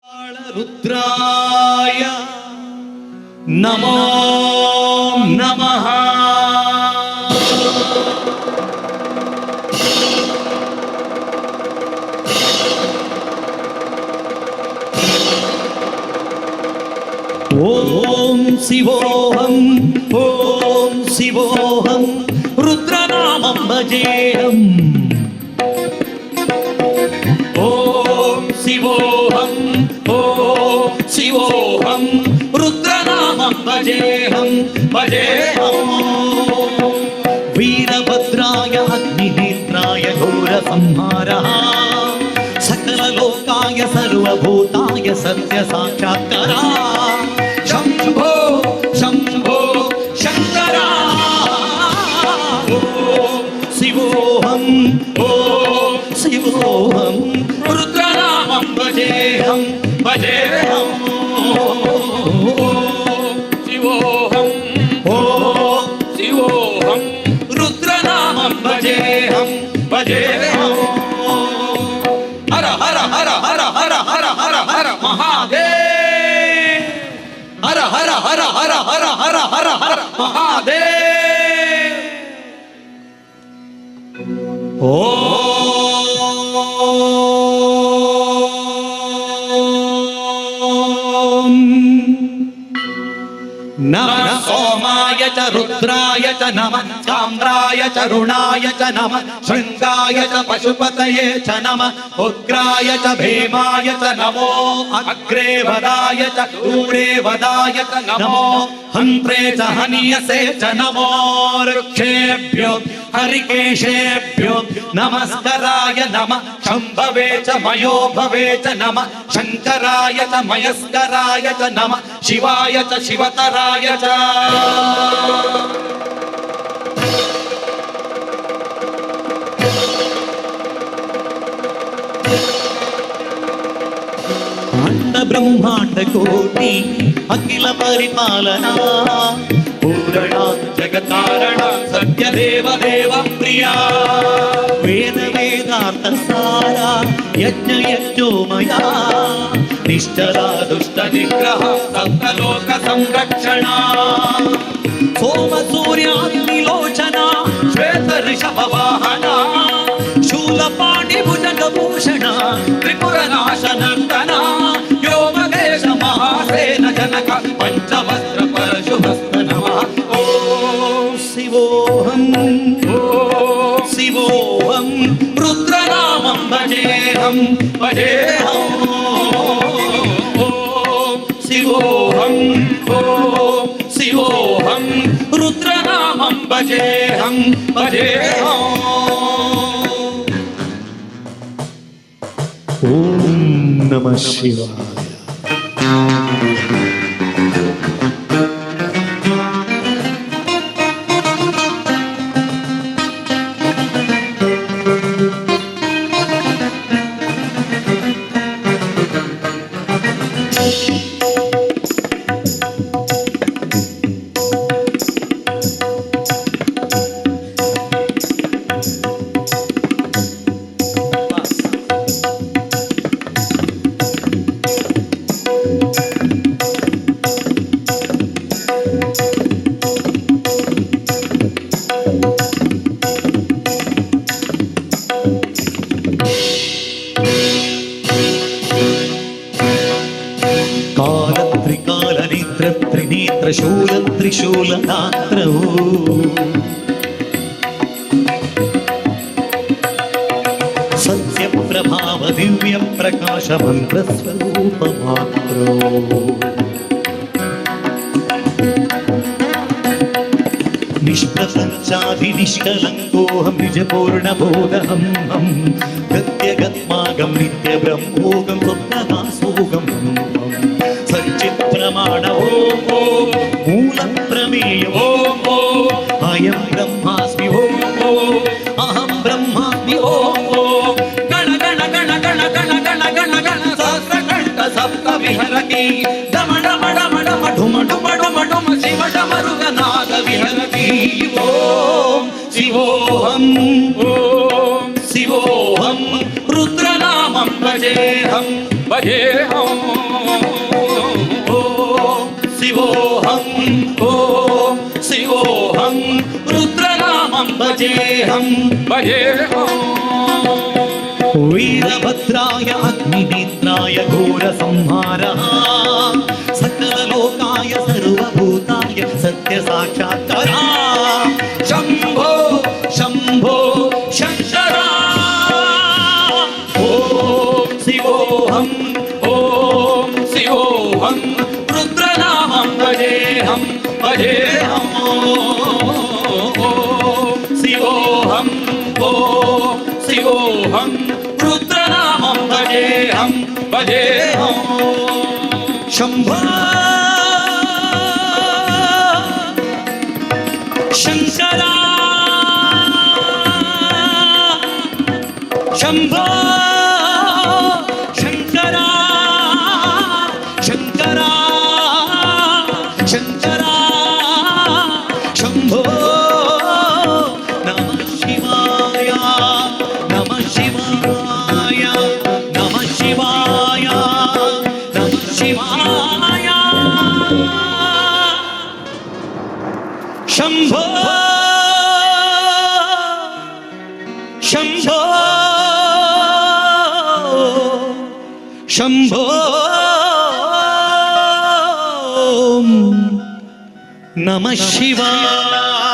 रुद्राय नमो नमः। ओम शिवोहम रुद्रनामं भजेहम। ओम शिवोहम रुद्रनामं भजेहम वीरभद्राय अग्निनेत्राय घोरसंहारः सकललोकाय सर्वभूताय सत्यसाक्षात्कारः शंभो शंभो शंकरा। ओम शिवोहम रुद्रनामं भजेहम शिवोहम रुद्रनामं भजेहम। हर हर हर हर हर हर हर हर महादेव। हर हर हर हर हर हर हर हर महादेव। ओम नमः सोमाय च रुद्राय च नमः चाम्राय च रुणाय च नमः शृंगाय च पशुपतये च नमः उग्राय च भीमाय च नमो अग्रे वदाय च दूरे वदाय च नमो हन्त्रे च हनियसे च नमो वृक्षेभ्यो हरिकेशेभ्यो नमस्कराय नमः शंभवे च मयो भवे च नमः शंकराय च मयस्कराय च नमः शिवाय च शिवतराय च। अंड ब्रह्मांड कोटि अखिल परिपालना पूरणा जगतारणा सत्य देव देव प्रिया वेद वेदार्थ सारा यज्ञ यज्ञोमया निष्ठरा दुष्ट निग्रह सप्तलोक संरक्षणा सोम सूर्याग्निलोचना श्वेत ऋषभ वाहना शूलपाणि भुजगभूषणा त्रिपुर नाशनर्तना व्योमकेश महासेन जनक पंचवस्त्र परशुभस्त नमः। ओम शिवोहम रुद्रनामं भजेहम ओम शिवोहम रुद्रनामं भजेहम ओम नमः शिवाय। त्रिनेत्र शूल त्रिशूलदात्र सत्य प्रभाव दिव्य प्रकाश मंत्र स्वरूप मात्रो निष्प्रपंचादि निष्कलंकोऽहं निजपूर्ण बोधहं गद्यगत्मागं नित्य ब्रह्मोगं स्वप्नदासोगं सच्चित्प्रमाण ओम मूल प्रमेय ओम अयं ब्रह्मास्मि ओम अहं ब्रह्मास्मि ओम गण गण गण गण गण गण गण गण सहस्रकण्ठ सप्त विहरति डम डम डम डम ढुम ढुम ढुम ढुम शिव डमरुगनाद विहरति। ओम शिवोहम रुद्रनामं भजेहम ಭಜೇಹಂ ವೀರಭದ್ರಾಯ ಅಗ್ನಿನೇತ್ರಾಯ ಘೋರ ಸಂಹಾರ ಸಕಲ ಲೋಕಾಯ ಸರ್ವಭೂತಾಯ ಸತ್ಯ ಸಾಕ್ಷಾತ್ಕಾರ ಶಂಭೋ ಶಂಭೋ ಶಂಕರ ಓಂ ಶಿವೋಹಂ ಓಂ ಶಿವೋಹಂ ರುದ್ರನಾಮಂ ಭಜೇಹಂ ಭಜೇಹಂ ಓಂ ಶಿವೋಹಂ ಓಂ ಶಿವೋಹಂ ರುದ್ರನಾಮಂ ಭಜೇಹಂ ಭಜೇಹಂ ಶಂಭೋ ಶಂಕರ ಶಂಭೋ ಶಂಕರ ಶಂಕರ ಶಂಕರ ಶಂಭೋ ನಮಃ ಶಿವಾಯ ನಮಃ ಶಿವಾಯ ನಮಃ ಶಿವಾಯ ನಮಃ ಶಿವಾಯ ಶಂಭೋ ಶಂಭೋ ಶಂಭೋ ನಮಃ ಶಿವಾಯ